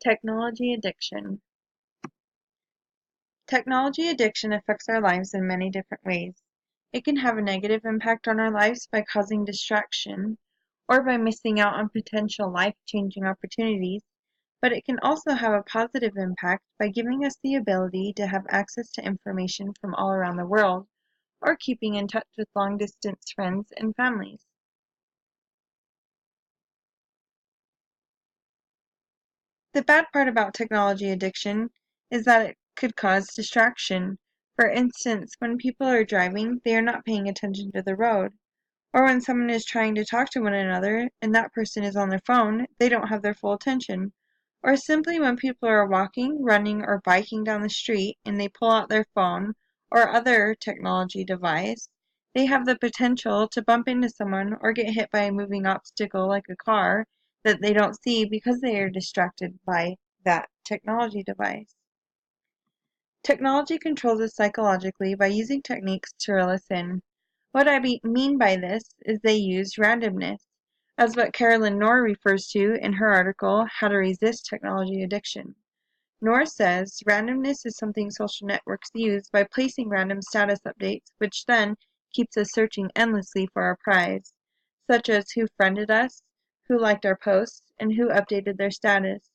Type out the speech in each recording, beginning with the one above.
Technology addiction. Technology addiction affects our lives in many different ways. It can have a negative impact on our lives by causing distraction or by missing out on potential life-changing opportunities, but it can also have a positive impact by giving us the ability to have access to information from all around the world or keeping in touch with long-distance friends and families. The bad part about technology addiction is that it could cause distraction. For instance, when people are driving, they are not paying attention to the road. Or when someone is trying to talk to one another and that person is on their phone, they don't have their full attention. Or simply when people are walking, running, or biking down the street and they pull out their phone or other technology device, they have the potential to bump into someone or get hit by a moving obstacle like a car that they don't see because they are distracted by that technology device. Technology controls us psychologically by using techniques to reel us in. What I mean by this is they use randomness, as what Carolyn Knorr refers to in her article, How to Resist Technology Addiction. Knorr says randomness is something social networks use by placing random status updates, which then keeps us searching endlessly for our prize, such as who friended us, who liked our posts, and who updated their status.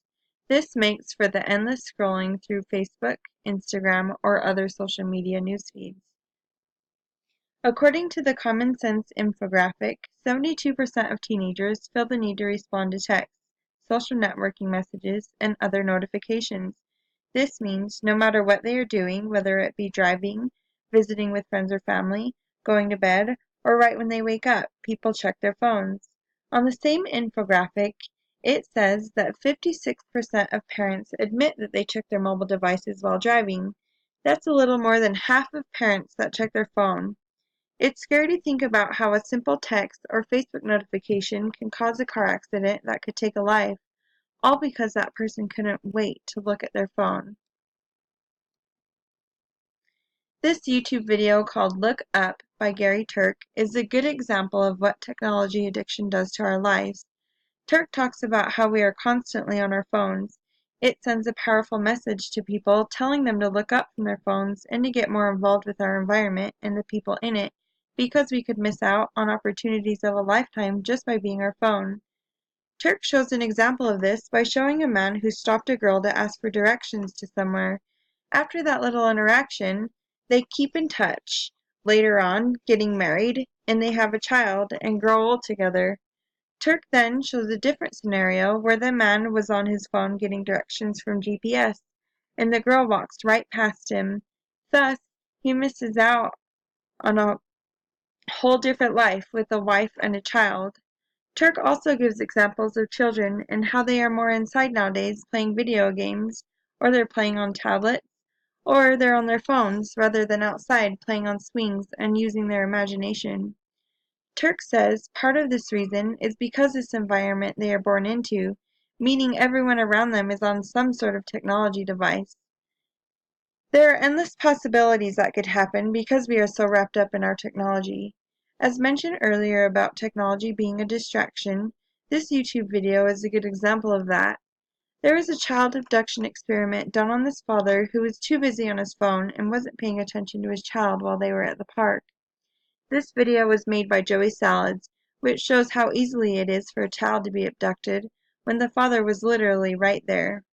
This makes for the endless scrolling through Facebook, Instagram, or other social media news feeds. According to the Common Sense infographic, 72% of teenagers feel the need to respond to texts, social networking messages, and other notifications. This means no matter what they are doing, whether it be driving, visiting with friends or family, going to bed, or right when they wake up, people check their phones. On the same infographic, it says that 56% of parents admit that they check their mobile devices while driving. That's a little more than half of parents that check their phone. It's scary to think about how a simple text or Facebook notification can cause a car accident that could take a life, all because that person couldn't wait to look at their phone. This YouTube video called Look Up by Gary Turk is a good example of what technology addiction does to our lives. Turk talks about how we are constantly on our phones. It sends a powerful message to people telling them to look up from their phones and to get more involved with our environment and the people in it, because we could miss out on opportunities of a lifetime just by being our phone. Turk shows an example of this by showing a man who stopped a girl to ask for directions to somewhere. After that little interaction, they keep in touch, later on getting married, and they have a child and grow old together. Turk then shows a different scenario where the man was on his phone getting directions from GPS, and the girl walks right past him. Thus, he misses out on a whole different life with a wife and a child. Turk also gives examples of children and how they are more inside nowadays playing video games, or they're playing on tablets, or they're on their phones rather than outside playing on swings and using their imagination. Turk says part of this reason is because this environment they are born into, meaning everyone around them is on some sort of technology device. There are endless possibilities that could happen because we are so wrapped up in our technology. As mentioned earlier about technology being a distraction, this YouTube video is a good example of that. There was a child abduction experiment done on this father who was too busy on his phone and wasn't paying attention to his child while they were at the park. This video was made by Joey Salads, which shows how easily it is for a child to be abducted when the father was literally right there.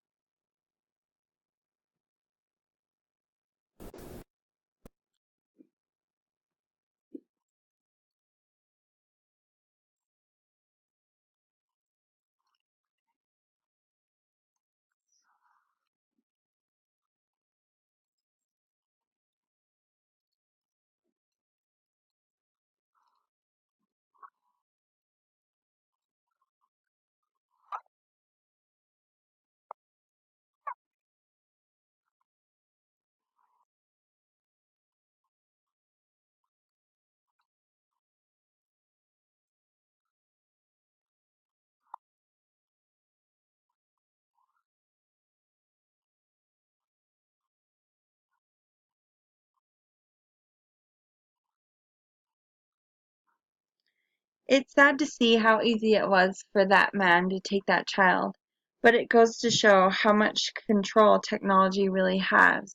It's sad to see how easy it was for that man to take that child. but it goes to show how much control technology really has.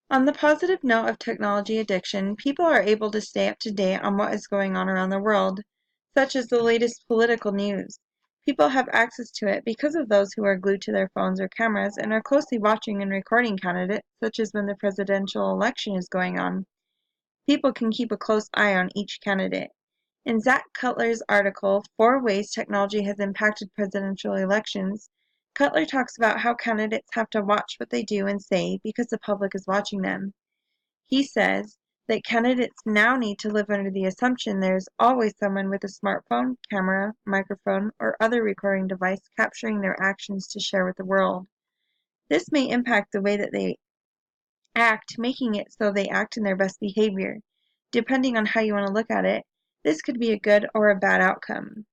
On the positive note of technology addiction, people are able to stay up to date on what is going on around the world, such as the latest political news. People have access to it because of those who are glued to their phones or cameras and are closely watching and recording candidates, such as when the presidential election is going on. People can keep a close eye on each candidate. In Zach Cutler's article, 4 Ways Technology Has Impacted Presidential Elections, Cutler talks about how candidates have to watch what they do and say because the public is watching them. He says that candidates now need to live under the assumption there is always someone with a smartphone, camera, microphone, or other recording device capturing their actions to share with the world. This may impact the way that they act, making it so they act in their best behavior. Depending on how you want to look at it, this could be a good or a bad outcome.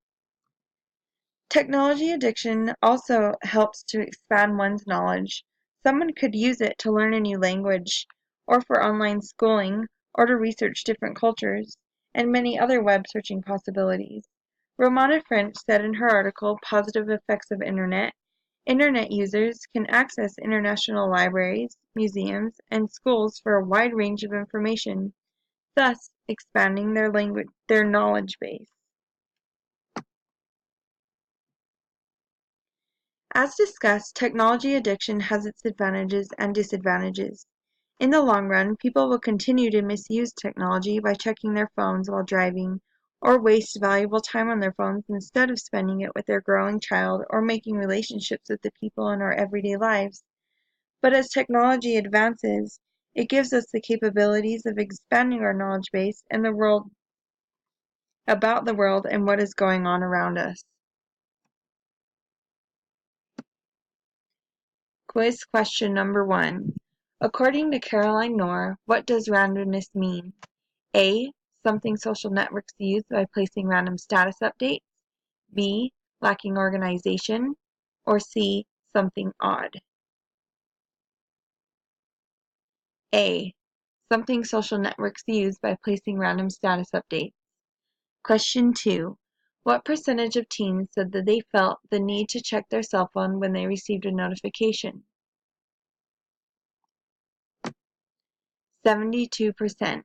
Technology addiction also helps to expand one's knowledge. Someone could use it to learn a new language, or for online schooling, or to research different cultures, and many other web searching possibilities. Romana French said in her article, Positive Effects of Internet users can access international libraries, museums, and schools for a wide range of information, thus expanding their knowledge base. As discussed, technology addiction has its advantages and disadvantages. In the long run, people will continue to misuse technology by checking their phones while driving, or waste valuable time on their phones instead of spending it with their growing child or making relationships with the people in our everyday lives. But as technology advances, it gives us the capabilities of expanding our knowledge base and the world about the world and what is going on around us. Quiz question number 1. According to Caroline Knorr, what does randomness mean? A. Something social networks use by placing random status updates. B. Lacking organization. Or C. Something odd. A. Something social networks use by placing random status updates. Question 2. What percentage of teens said that they felt the need to check their cell phone when they received a notification? 72%.